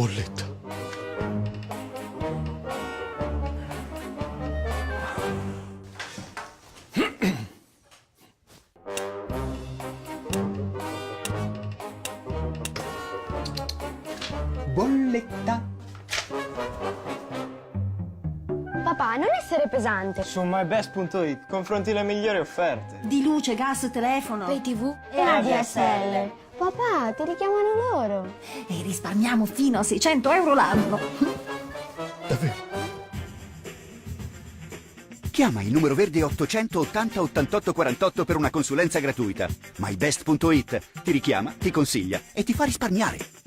bolletta. Bolletta. Papà, non essere pesante. Su mybest.it confronti le migliori offerte. Di luce, gas, telefono. Pay TV E ADSL. Papà, ti richiamano loro. E risparmiamo fino a 600 euro l'anno. Davvero? Chiama il numero verde 880 88 48 per una consulenza gratuita. mybest.it ti richiama, ti consiglia e ti fa risparmiare.